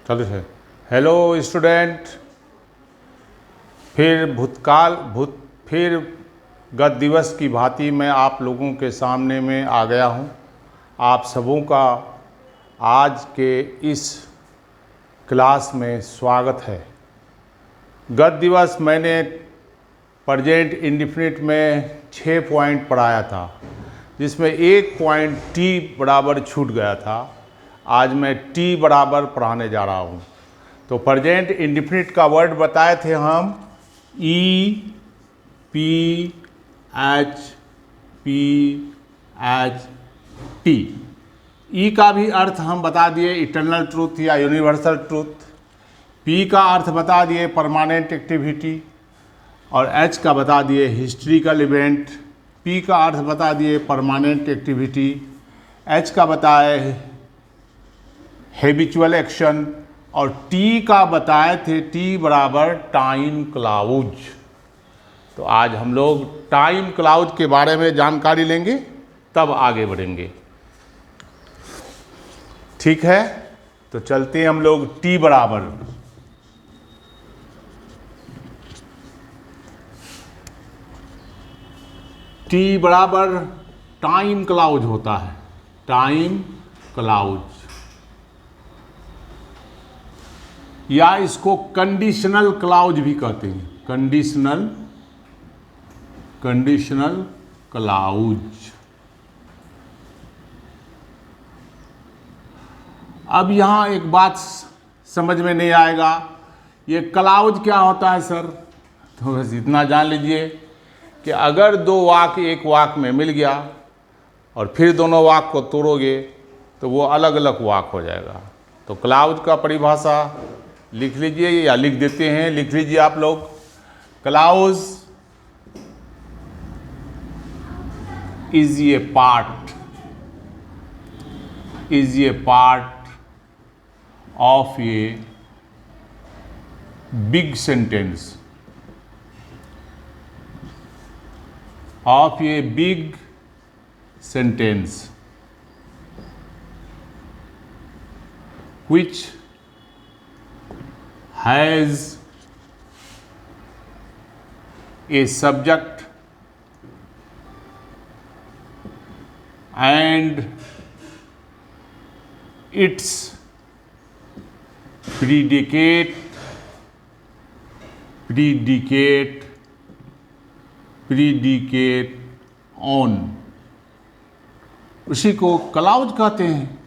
चलो है। Hello student, फिर गत दिवस की भांति मैं आप लोगों के सामने में आ गया हूँ। आप सबों का आज के इस क्लास में स्वागत है। गत दिवस मैंने प्रेजेंट इंडेफिनिट में 6 पॉइंट पढ़ाया था, जिसमें एक पॉइंट टी बराबर छूट गया था। आज मैं टी बराबर पढ़ाने जा रहा हूँ। तो प्रेजेंट इंडेफिनिट का वर्ड बताए थे हम ई पी एच टी। ई का भी अर्थ हम बता दिए इटर्नल ट्रूथ या यूनिवर्सल ट्रूथ। पी का अर्थ बता दिए परमानेंट एक्टिविटी, और एच का बता दिए हिस्ट्रिकल इवेंट। पी का अर्थ बता दिए परमानेंट एक्टिविटी, एच का बताए हैबिचुअल एक्शन, और टी का बताए थे टी बराबर टाइम क्लाउज। तो आज हम लोग टाइम क्लाउज के बारे में जानकारी लेंगे, तब आगे बढ़ेंगे। ठीक है, तो चलते हैं हम लोग टी बराबर। टी बराबर टाइम क्लाउज होता है। टाइम क्लाउज, या इसको कंडीशनल क्लाउज भी कहते हैं। Conditional clause. अब यहाँ एक बात समझ में नहीं आएगा, ये क्लाउज क्या होता है सर? तो बस इतना जान लीजिए कि अगर दो वाक्य एक वाक्य में मिल गया और फिर दोनों वाक्य को तोड़ोगे तो वो अलग अलग वाक्य हो जाएगा। तो क्लाउज का परिभाषा लिख लीजिए, या लिख देते हैं, लिख लीजिए आप लोग। Clause is a part of a big sentence, which has a subject and its predicate on, उसी को क्लाउज कहते हैं।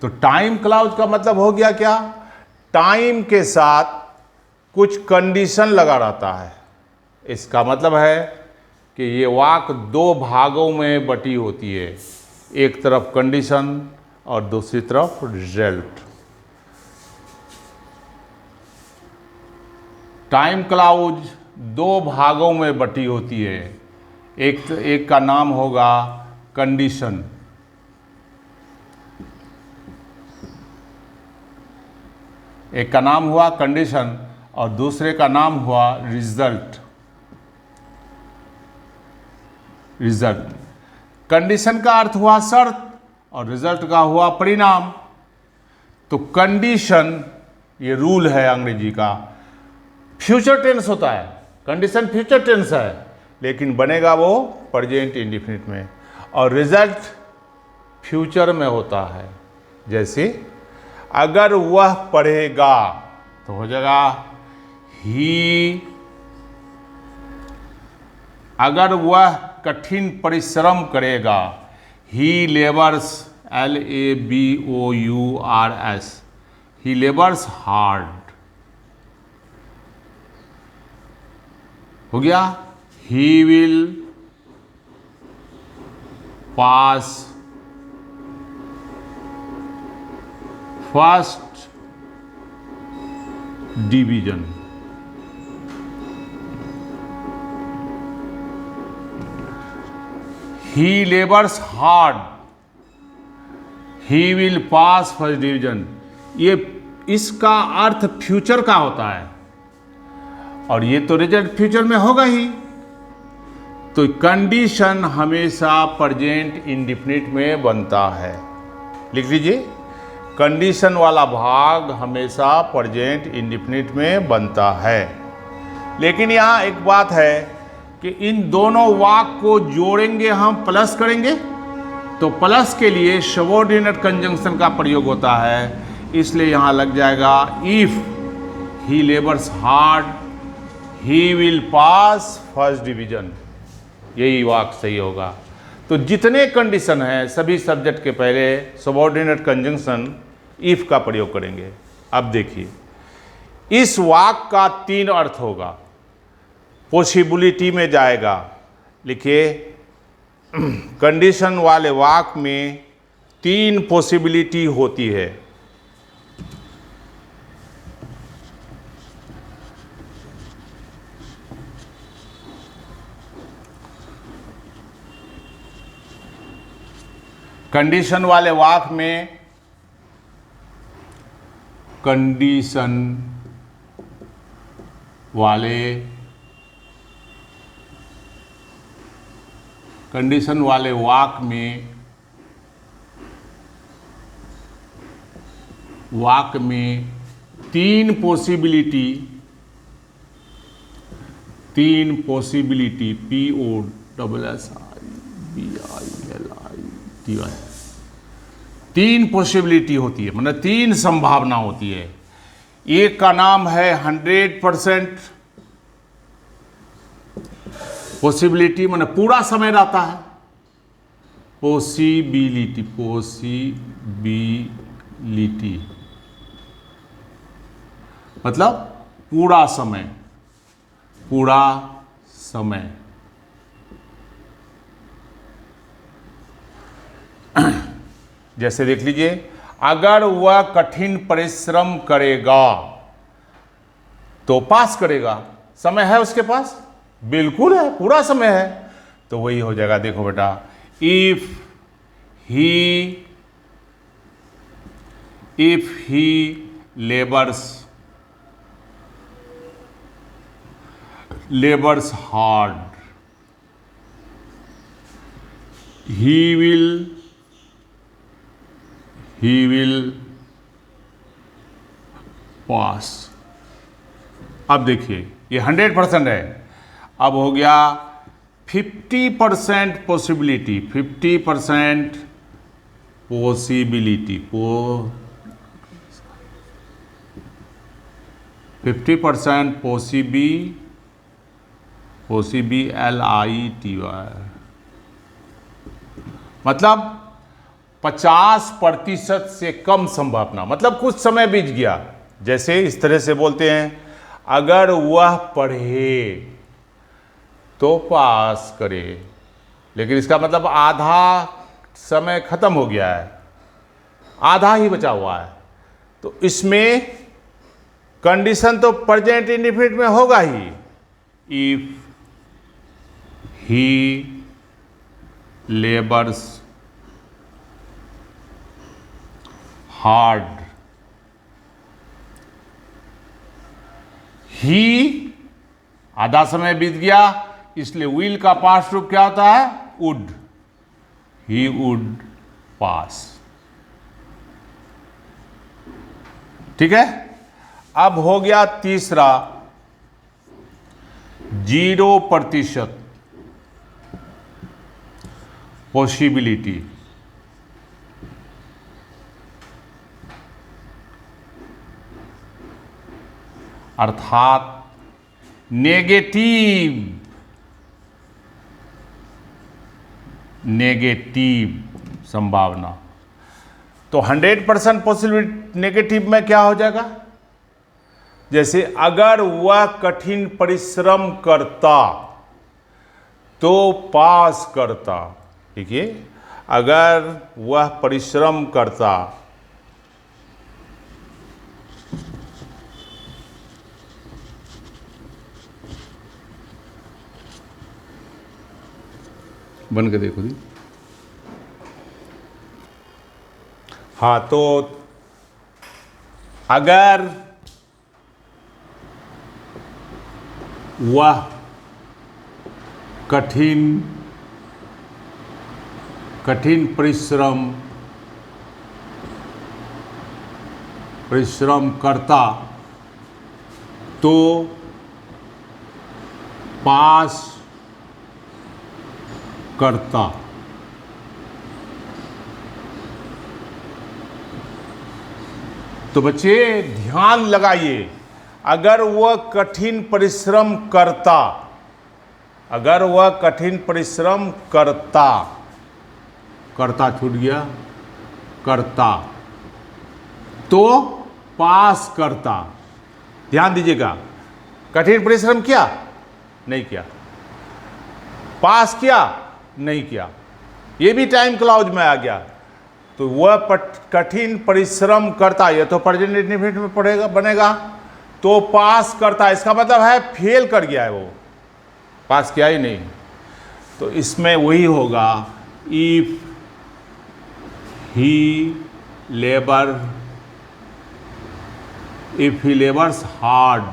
तो टाइम क्लाउज का मतलब हो गया क्या? टाइम के साथ कुछ कंडीशन लगा रहता है। इसका मतलब है कि ये वाक्य दो भागों में बटी होती है, एक तरफ कंडीशन और दूसरी तरफ रिजल्ट। टाइम क्लाउज दो भागों में बटी होती है। एक का नाम होगा कंडीशन, एक का नाम हुआ कंडीशन और दूसरे का नाम हुआ रिजल्ट। कंडीशन का अर्थ हुआ शर्त और रिजल्ट का हुआ परिणाम। तो कंडीशन, ये रूल है अंग्रेजी का, फ्यूचर टेंस होता है। कंडीशन फ्यूचर टेंस है, लेकिन बनेगा वो प्रेजेंट इंडेफिनिट में। और रिजल्ट फ्यूचर में होता है। जैसे अगर वह पढ़ेगा तो हो जाएगा ही, अगर वह कठिन परिश्रम करेगा, ही लेबर्स, LABOURS, ही लेबर्स हार्ड। हो गया। He will pass first division. He labours hard, he will pass first division. ये इसका अर्थ फ्यूचर का होता है, और ये तो रिजल्ट फ्यूचर में होगा ही। तो कंडीशन हमेशा प्रेजेंट इंडेफिनिट में बनता है। लिख लीजिए, कंडीशन वाला भाग हमेशा प्रेजेंट इंडेफिनिट में बनता है। लेकिन यहाँ एक बात है कि इन दोनों वाक को जोड़ेंगे, हम प्लस करेंगे, तो प्लस के लिए सबऑर्डिनेट कंजंक्शन का प्रयोग होता है। इसलिए यहाँ लग जाएगा if he labours hard he will pass first division, यही वाक सही होगा। तो जितने कंडीशन हैं सभी सब्जेक्ट के पहले सबऑर्डिनेट कंजंक्शन इफ का प्रयोग करेंगे। अब देखिए, इस वाक का 3 अर्थ होगा। पॉसिबिलिटी में जाएगा, लिखिए कंडीशन वाले वाक में 3 पॉसिबिलिटी होती है। कंडीशन वाले वाक में कंडीशन वाले वाक में 3 पॉसिबिलिटी POSSIBILITY 3 पॉसिबिलिटी होती है, मतलब 3 संभावना होती है। एक का नाम है 100% पॉसिबिलिटी, मतलब पूरा समय रहता है। पॉसिबिलिटी मतलब पूरा समय। जैसे देख लीजिए, अगर वह कठिन परिश्रम करेगा तो पास करेगा। समय है उसके पास, बिल्कुल है, पूरा समय है। तो वही हो जाएगा, देखो बेटा, if he labors hard he will pass। अब देखिए, ये 100% है। अब हो गया 50% पॉसिबिलिटी, 50% पॉसिबिलिटी 50% POSSIBLITY, मतलब 50% से कम संभावना, मतलब कुछ समय बीत गया। जैसे इस तरह से बोलते हैं, अगर वह पढ़े तो पास करे, लेकिन इसका मतलब आधा समय खत्म हो गया है, आधा ही बचा हुआ है। तो इसमें कंडीशन तो प्रेजेंट इंडेफिनिट में होगा ही। इफ ही लेबर्स हार्ड, ही आधा समय बीत गया, इसलिए विल का पास्ट रूप क्या होता है? वुड। ही वुड पास। ठीक है। अब हो गया तीसरा, 0% पॉसिबिलिटी, अर्थात नेगेटिव संभावना। तो 100% पॉसिबिलिटी नेगेटिव में क्या हो जाएगा? जैसे अगर वह कठिन परिश्रम करता तो पास करता। देखिए, अगर वह परिश्रम करता, बन के देखो जी। हाँ, तो अगर वह कठिन परिश्रम परिश्रम करता तो पास करता। तो बच्चे ध्यान लगाइए, अगर वह कठिन परिश्रम करता, अगर वह कठिन परिश्रम करता, करता छूट गया, करता तो पास करता। ध्यान दीजिएगा, कठिन परिश्रम किया नहीं किया, पास किया नहीं किया, ये भी टाइम क्लॉज में आ गया। तो वह कठिन परिश्रम करता, ये तो प्रेजेंट इंडेफिनिट में पड़ेगा बनेगा, तो पास करता, इसका मतलब है फेल कर गया है, वो पास किया ही नहीं। तो इसमें वही होगा, इफ ही लेबर्स हार्ड।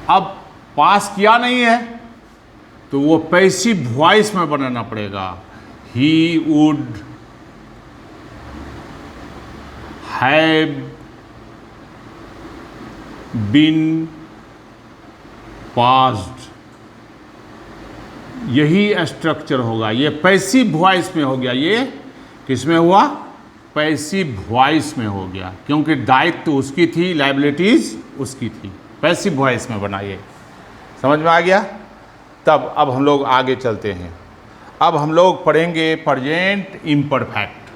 अब पास किया नहीं है तो वो पैसिव वॉइस में बनाना पड़ेगा, he would have been passed। यही स्ट्रक्चर होगा, ये पैसिव वॉइस में हो गया। ये किस में हुआ? पैसिव वॉइस में हो गया, क्योंकि दायित्व तो उसकी थी, लायबिलिटीज उसकी थी, पैसिव वॉइस में बनाइए। समझ में आ गया? तब अब हम लोग आगे चलते हैं। अब हम लोग पढ़ेंगे प्रेजेंट इम्परफेक्ट।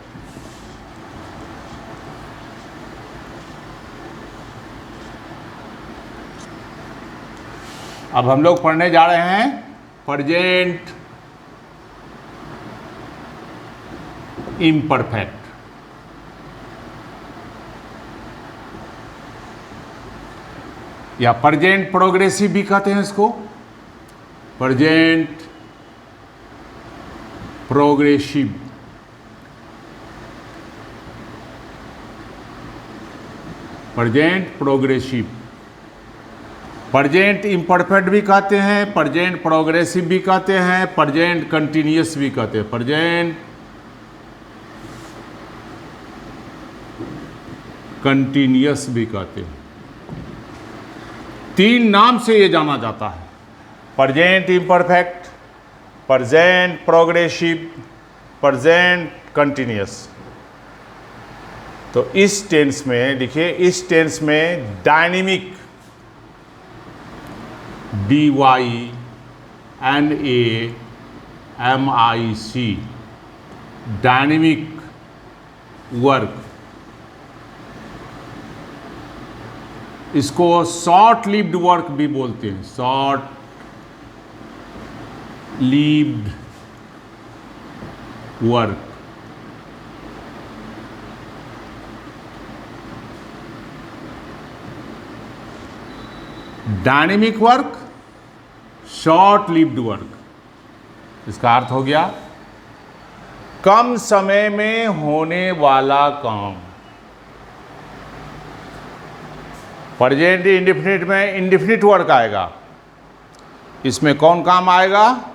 अब हम लोग पढ़ने जा रहे हैं प्रेजेंट इम्परफेक्ट। या प्रेजेंट प्रोग्रेसिव भी कहते हैं इसको, present progressive. Present progressive, present imperfect भी कहते हैं, प्रेजेंट प्रोग्रेसिव भी कहते हैं, प्रेजेंट कंटिन्यूअस भी कहते हैं, प्रेजेंट कंटिन्यूअस भी कहते हैं। तीन नाम से ये जाना जाता है, present imperfect, present progressive, present continuous. तो इस टेंस में लिखिए, इस टेंस में डायनेमिक, DYNAMIC, डायनेमिक वर्क, इसको शॉर्ट लिव्ड वर्क भी बोलते हैं, short lived work. Dynamic work, short lived work, इसका अर्थ हो गया कम समय में होने वाला काम। प्रेजेंट इंडेफिनिट में इंडेफिनिट वर्क आएगा, इसमें कौन काम आएगा?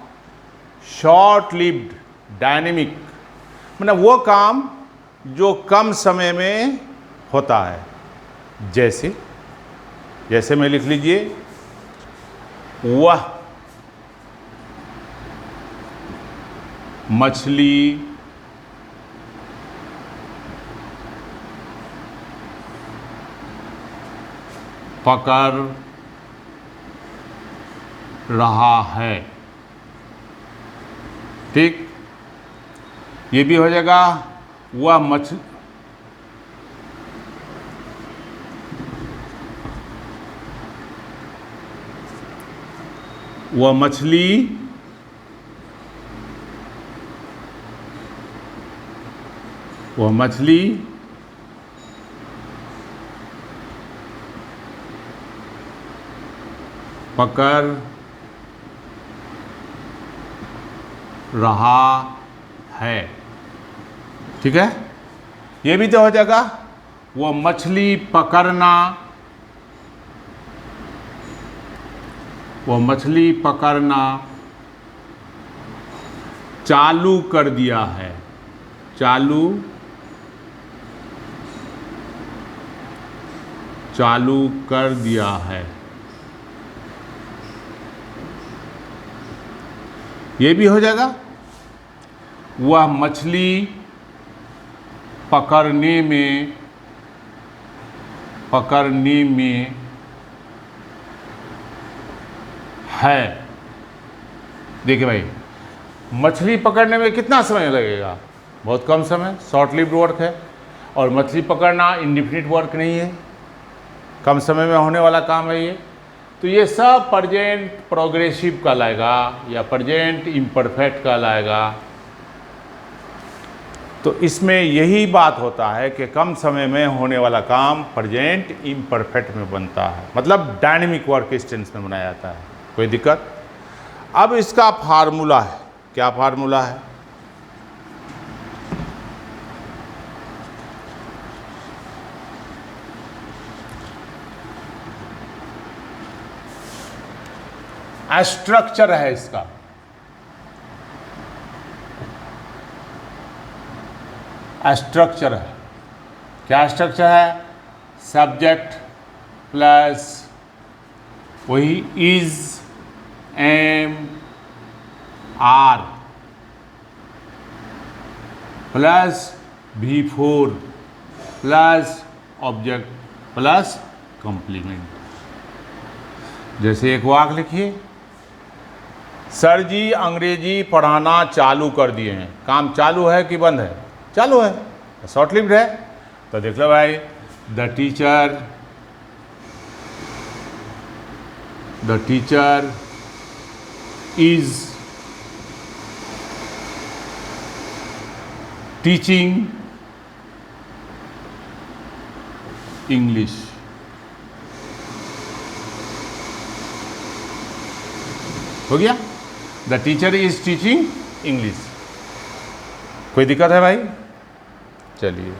शॉर्ट लिव्ड, डायनेमिक, मतलब वो काम जो कम समय में होता है। जैसे जैसे में लिख लीजिए, वह मछली पकड़ रहा है। ठीक, ये भी हो जाएगा, वह मछली पकड़ रहा है। ठीक है, ये भी तो हो जाएगा, वो मछली पकड़ना, वो मछली पकड़ना चालू कर दिया है, चालू चालू कर दिया है। ये भी हो जाएगा, वह मछली पकड़ने में है। देखिए भाई, मछली पकड़ने में कितना समय लगेगा? बहुत कम समय, शॉर्ट लिव्ड वर्क है। और मछली पकड़ना इंडिफिनिट वर्क नहीं है, कम समय में होने वाला काम है ये। तो ये सब प्रेजेंट प्रोग्रेसिव कहलाएगा या प्रेजेंट इम्परफेक्ट कहलाएगा। तो इसमें यही बात होता है कि कम समय में होने वाला काम प्रेजेंट इम्परफेक्ट में बनता है, मतलब डायनेमिक वर्क इस टेंस में बनाया जाता है। कोई दिक्कत? अब इसका फार्मूला है, क्या फार्मूला है? स्ट्रक्चर है इसका। स्ट्रक्चर है, क्या स्ट्रक्चर है? सब्जेक्ट प्लस वही is, am, are plus V4 plus object plus complement. जैसे एक वाक्य लिखिए, सर जी अंग्रेजी पढ़ाना चालू कर दिए हैं। काम चालू है कि बंद है? चालू है, शॉर्ट लिव्ड है। तो देख लो भाई, the teacher is teaching English. हो गया, the teacher is teaching English. कोई दिक्कत है भाई? चलिए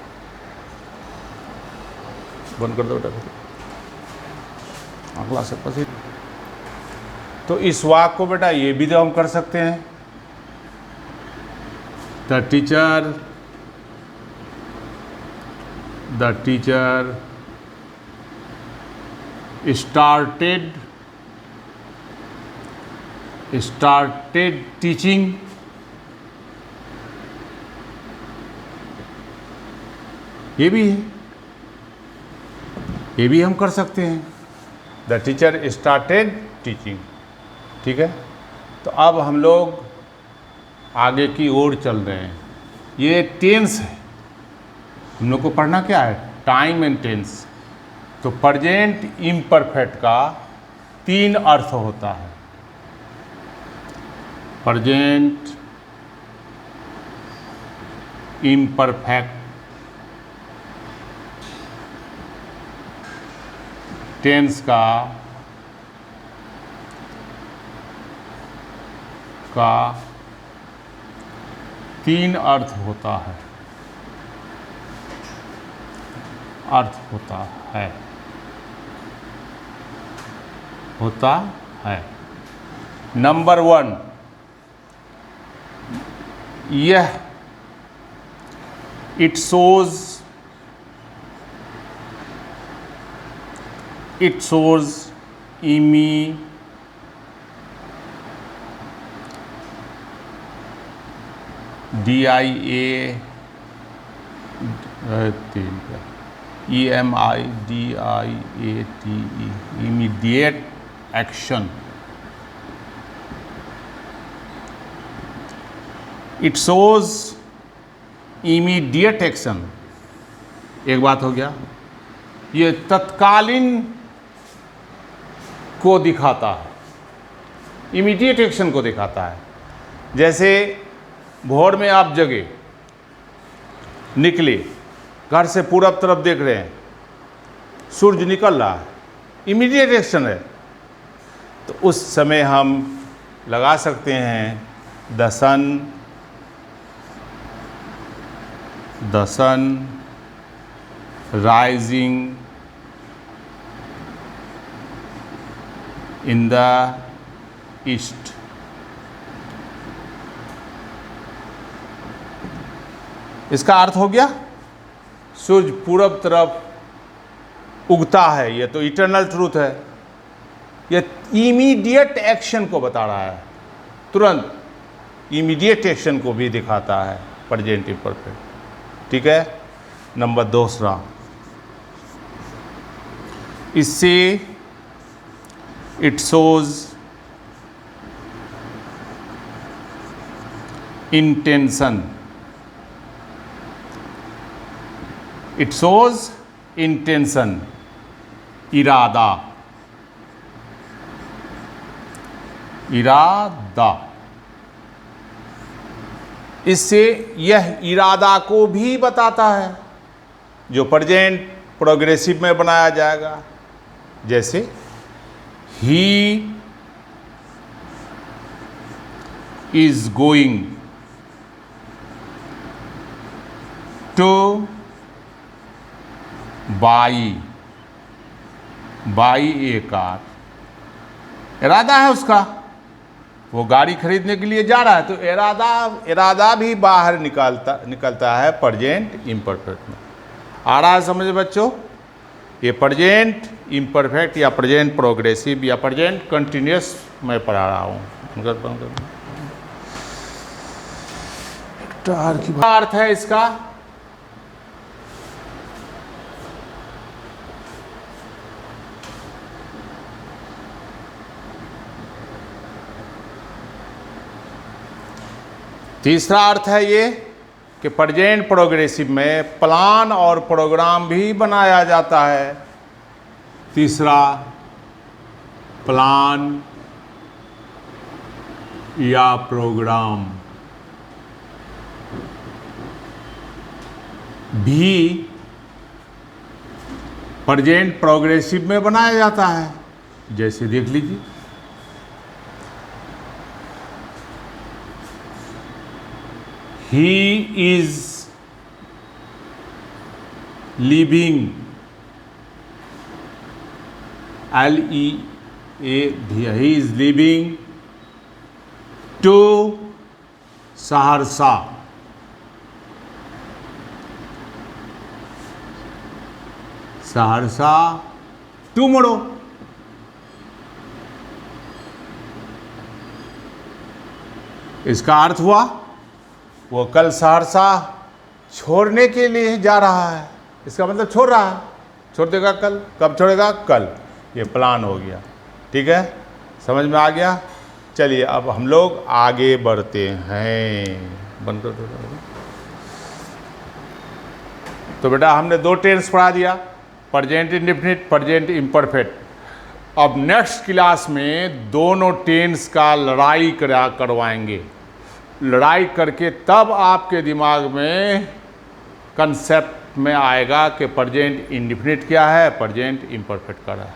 बंद कर दो बेटा, अगला से पसी। तो इस वाक्य को बेटा ये भी तो हम कर सकते हैं, द टीचर started टीचिंग ये भी है, ये भी हम कर सकते हैं, द टीचर स्टार्टेड टीचिंग। ठीक है, तो अब हम लोग आगे की ओर चल रहे हैं। ये टेंस है, हम लोग को पढ़ना क्या है? Time and tense. तो प्रेजेंट इम्परफेक्ट का 3 अर्थ होता है। प्रेजेंट इम्परफेक्ट टेंस का 3 अर्थ होता है। नंबर 1, यह it shows immediate action। It shows immediate action। एक बात हो गया, ये तत्कालीन को दिखाता है, इमीडिएट एक्शन को दिखाता है। जैसे भोर में आप जगे, निकले, घर से पूरब तरफ देख रहे हैं, सूरज निकल रहा है, इमीडिएट एक्शन है। तो उस समय हम लगा सकते हैं the sun rising in the east. इसका अर्थ हो गया सूरज पूरब तरफ उगता है, ये तो इटर्नल ट्रूथ है। ये इमीडिएट एक्शन को बता रहा है, तुरंत इमीडिएट एक्शन को भी दिखाता है प्रेजेंट इम्परफेक्ट। ठीक है। नंबर दूसरा, इससे it shows intention, it shows intention, इरादा, इरादा। इससे यह इरादा को भी बताता है जो प्रेजेंट प्रोग्रेसिव में बनाया जाएगा। जैसे he is going two by A car, इरादा है उसका, वो गाड़ी खरीदने के लिए जा रहा है, तो इरादा भी बाहर निकलता है प्रेजेंट इम्परफेक्ट में। आ रहा है समझ बच्चों? ये प्रेजेंट इम्परफेक्ट या प्रेजेंट प्रोग्रेसिव या प्रेजेंट कंटिन्यूअस मैं पढ़ा रहा हूँ। क्या अर्थ है इसका? तीसरा अर्थ है ये कि प्रेजेंट प्रोग्रेसिव में प्लान और प्रोग्राम भी बनाया जाता है। तीसरा, प्लान या प्रोग्राम भी प्रेजेंट प्रोग्रेसिव में बनाया जाता है। जैसे देख लीजिए, he is leaving, he is leaving to Saharsa, Saharsa tomorrow. इसका अर्थ हुआ वो कल सहरसा छोड़ने के लिए जा रहा है। इसका मतलब छोड़ रहा है, छोड़ देगा कल। कब छोड़ेगा? कल। ये प्लान हो गया। ठीक है, समझ में आ गया? चलिए अब हम लोग आगे बढ़ते हैं। बंद कर दो। तो बेटा हमने दो टेंस पढ़ा दिया, प्रेजेंट इंडेफिनिट, प्रेजेंट इम्परफेक्ट। अब नेक्स्ट क्लास में दोनों टेंस का लड़ाई करवाएंगे। लड़ाई करके तब आपके दिमाग में कंसेप्ट में आएगा कि प्रेजेंट इंडेफिनिट क्या है, प्रेजेंट इम्परफेक्ट क्या है।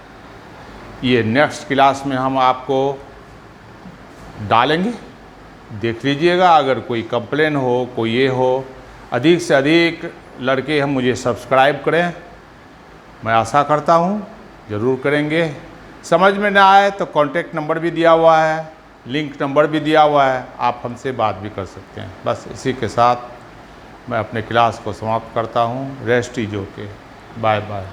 ये नेक्स्ट क्लास में हम आपको डालेंगे, देख लीजिएगा। अगर कोई कंप्लेन हो, कोई ये हो, अधिक से अधिक लड़के हम मुझे सब्सक्राइब करें। मैं आशा करता हूँ ज़रूर करेंगे। समझ में ना आए तो कॉन्टेक्ट नंबर भी दिया हुआ है, लिंक नंबर भी दिया हुआ है, आप हमसे बात भी कर सकते हैं। बस इसी के साथ मैं अपने क्लास को समाप्त करता हूँ। Rest is okay. Bye bye.